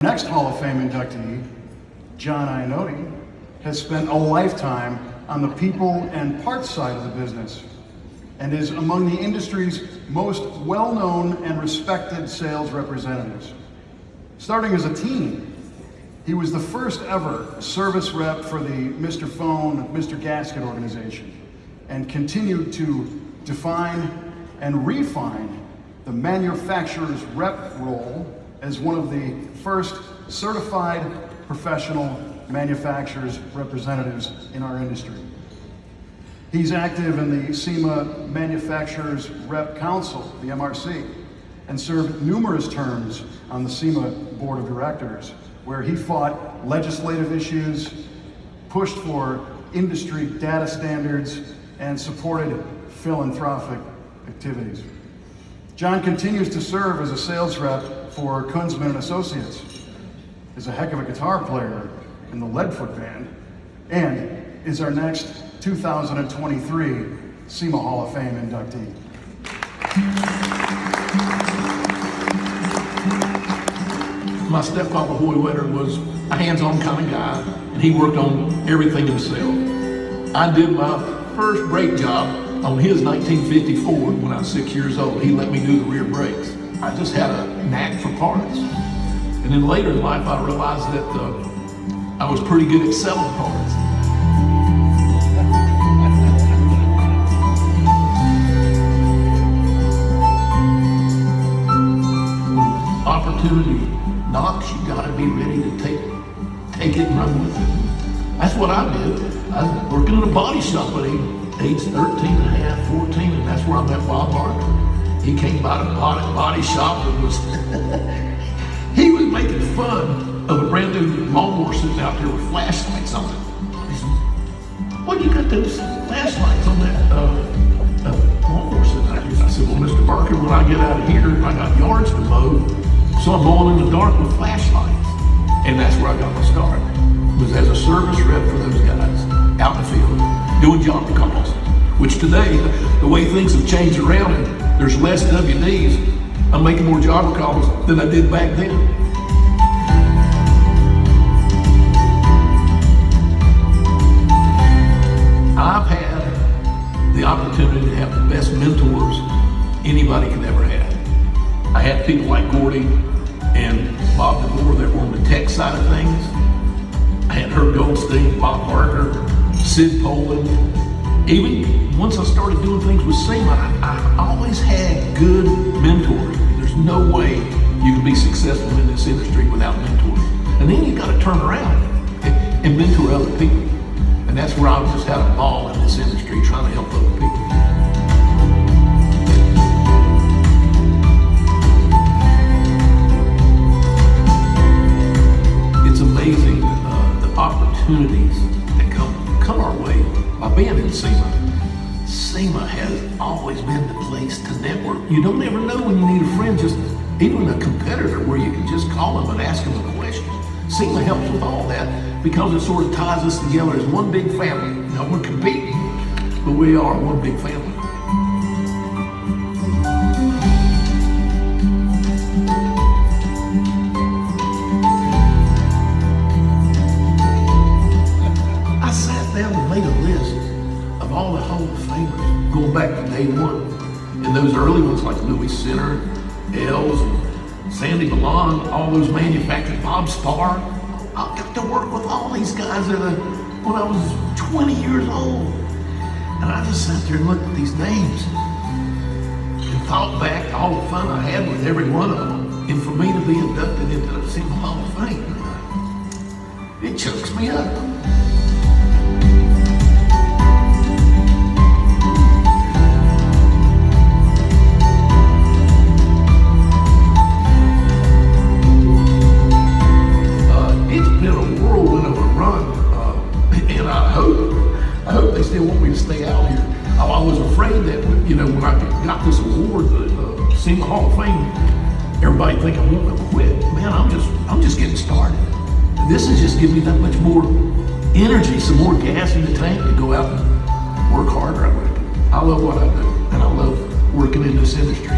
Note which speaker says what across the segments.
Speaker 1: Next Hall of Fame inductee, John Iannotte, has spent a lifetime on the people and parts side of the business and is among the industry's most well-known and respected sales representatives. Starting as a teen, he was the first ever service rep for the Mr. Phone, Mr. Gasket organization and continued to define and refine the manufacturer's rep role as one of the first certified professional manufacturers representatives in our industry. He's active in the SEMA Manufacturers Rep Council, the MRC, and served numerous terms on the SEMA Board of Directors, where he fought legislative issues, pushed for industry data standards, and supported philanthropic activities. John continues to serve as a sales rep for Kunzman & Associates, is a heck of a guitar player in the Leadfoot Band, and is our next 2023 SEMA Hall of Fame inductee.
Speaker 2: My stepfather, Hoy Wetter, was a hands-on kind of guy, and he worked on everything himself. I did my first brake job on his 1950 Ford when I was 6 years old. He let me do the rear brakes. I just had a knack for parts. And then later in life, I realized that I was pretty good at selling parts. Opportunity knocks, you gotta be ready to take it and run with it. That's what I did. I was working in a body shop at age 13 and a half, 14, and that's where I met Bob Barker. He came by the body shop and was, he was making fun of a brand new lawnmower sitting out there with flashlights on it. He said, "What you got those flashlights on that lawnmower sitting out here?" I said, "Well, Mr. Barker, when I get out of here, I got yards to mow, so I'm going in the dark with flashlights." And that's where I got my start. Was as a service rep for those guys out in the field, doing job calls, which today, the way things have changed around and there's less WDs, I'm making more job calls than I did back then. I've had the opportunity to have the best mentors anybody could ever have. I had people like Gordy and Bob DeVore that were on the tech side of things. I had Herb Goldstein, Bob Barker, Sid Poland. Even once I started doing things with SEMA, I always had good mentors. There's no way you can be successful in this industry without mentors. And then you got to turn around and mentor other people. And that's where I've just had a ball in this industry, trying to help other people. It's amazing the opportunities that come our way by being in SEMA. SEMA has always been the place to network. You don't ever know when you need a friend, just even a competitor where you can just call them and ask them a question. SEMA helps with all that because it sort of ties us together as one big family. Now we're competing, but we are one big family. I sat down and made a list of all the Hall of Famers going back to day one. And those early ones like Louis Center, Els, and Sandy Milan, all those manufacturers, Bob Spar. I got to work with all these guys when I was 20 years old. And I just sat there and looked at these names and thought back to all the fun I had with every one of them. And for me to be inducted into the SEMA Hall of Fame, it chokes me up. I hope they still want me to stay out here. I was afraid that, when I got this award, the SEMA Hall of Fame, everybody think I'm wanting to quit. Man, I'm just getting started. This has just given me that much more energy, some more gas in the tank to go out and work harder. I love what I do, and I love working in this industry.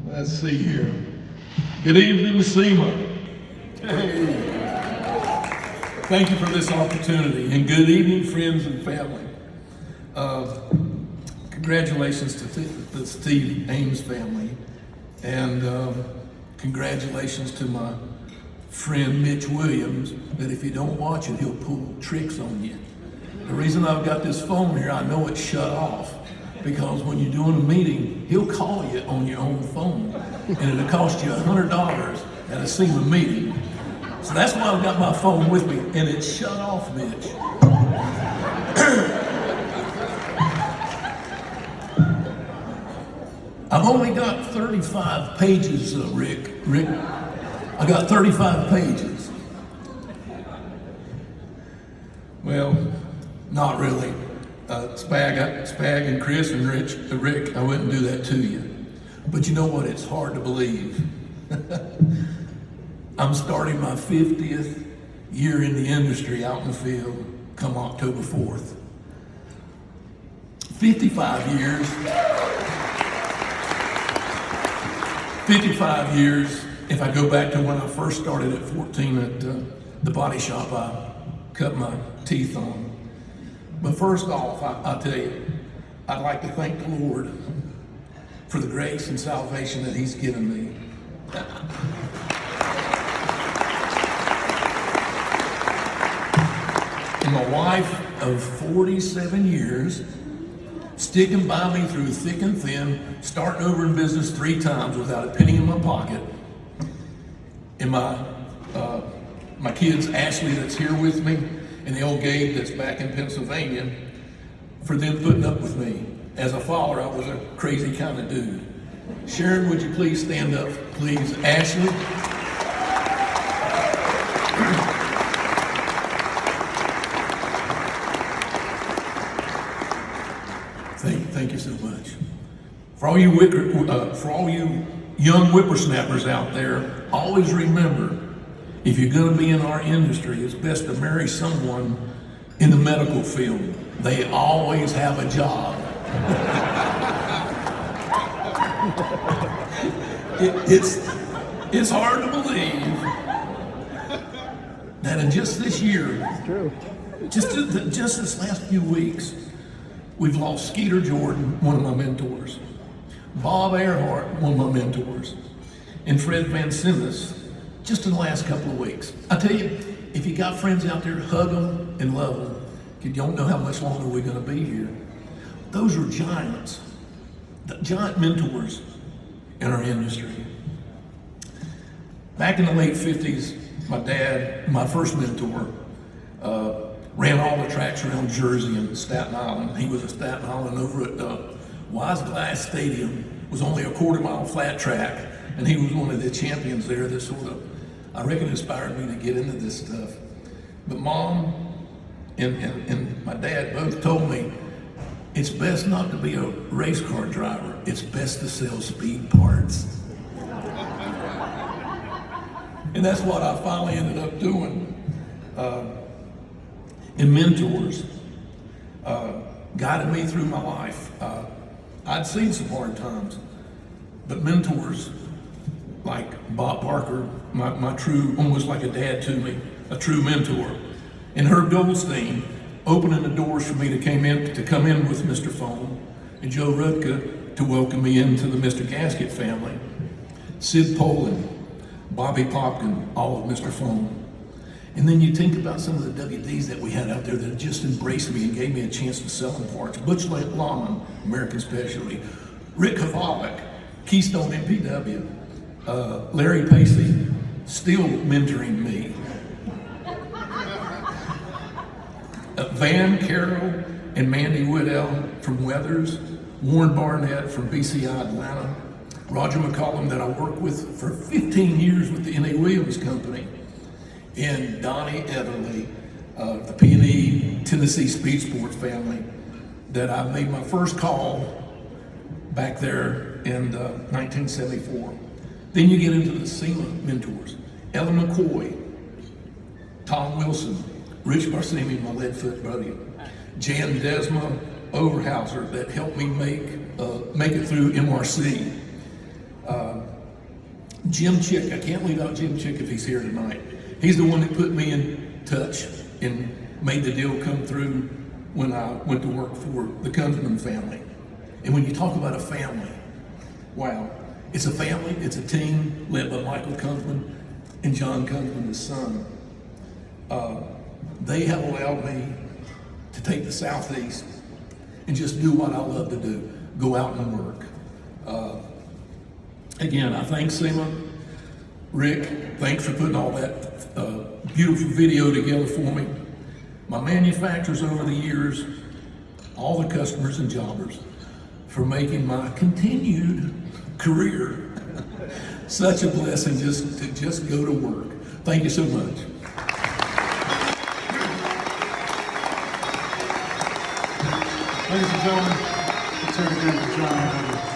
Speaker 2: Let's see here. Good evening, SEMA. Hey. Thank you for this opportunity, and good evening, friends and family. Congratulations to the Steve Ames family, and congratulations to my friend Mitch Williams, that if you don't watch it, he'll pull tricks on you. The reason I've got this phone here, I know it's shut off, because when you're doing a meeting, he'll call you on your own phone, and it'll cost you $100 at a SEMA meeting. So that's why I've got my phone with me, and it's shut off, Mitch. I've only got 35 pages, Rick. I got 35 pages. Well, not really. Spag and Chris and Rick, I wouldn't do that to you. But you know what? It's hard to believe. I'm starting my 50th year in the industry out in the field come October 4th. 55 years. 55 years, if I go back to when I first started at 14 at the body shop I cut my teeth on. But first off, I'll tell you, I'd like to thank the Lord for the grace and salvation that He's given me. And my wife of 47 years, sticking by me through thick and thin, starting over in business 3 times without a penny in my pocket. And my kids, Ashley, that's here with me, and the old Gabe that's back in Pennsylvania, for them putting up with me. As a father, I was a crazy kind of dude. Sharon, would you please stand up, please? Ashley. Thank you so much. For all you young whippersnappers out there, always remember, if you're going to be in our industry, it's best to marry someone in the medical field. They always have a job. It's hard to believe that in just this year, just this last few weeks, we've lost Skeeter Jordan, one of my mentors, Bob Earhart, one of my mentors, and Fred Van Simmons, just in the last couple of weeks. I tell you, if you got friends out there, hug them and love them, because you don't know how much longer we're going to be here. Those are giants, giant mentors in our industry. Back in the late 50s, my dad, my first mentor, ran all the tracks around Jersey and Staten Island. He was at Staten Island over at Wise Glass Stadium. It was only a quarter-mile flat track, and he was one of the champions there that sort of, I reckon, inspired me to get into this stuff. But Mom and my dad both told me, it's best not to be a race car driver. It's best to sell speed parts. And that's what I finally ended up doing. And mentors guided me through my life. I'd seen some hard times, but mentors like Bob Parker, my true, almost like a dad to me, a true mentor, and Herb Goldstein, opening the doors for me to come in with Mr. Foam, and Joe Rudka to welcome me into the Mr. Gasket family, Sid Poland, Bobby Popkin, all of Mr. Foam. And then you think about some of the WDs that we had out there that just embraced me and gave me a chance to sell them parts. Butch Lawman, American Specialty, Rick Havalik, Keystone MPW, Larry Pacey, still mentoring me. Van Carroll and Mandy Woodell from Weathers, Warren Barnett from BCI Atlanta, Roger McCollum that I worked with for 15 years with the N.A. Williams Company, and Donnie Everly, the P&E Tennessee Speed Sports family, that I made my first call back there in 1974. Then you get into the SEMA mentors. Ella McCoy, Tom Wilson, Rich Barsimi, my Leadfoot buddy, Jan Desma Overhauser that helped me make it through MRC. Jim Chick, I can't leave out Jim Chick if he's here tonight. He's the one that put me in touch and made the deal come through when I went to work for the Kunzman family. And when you talk about a family, wow, it's a family, it's a team led by Michael Kunzman and John Kunzman, his son. They have allowed me to take the Southeast and just do what I love to do, go out and work. Again, I thank SEMA. Rick, thanks for putting all that beautiful video together for me. My manufacturers over the years, all the customers and jobbers for making my continued career such a blessing to just go to work. Thank you so much.
Speaker 1: Ladies and gentlemen, let's hear it again for John Iannotte.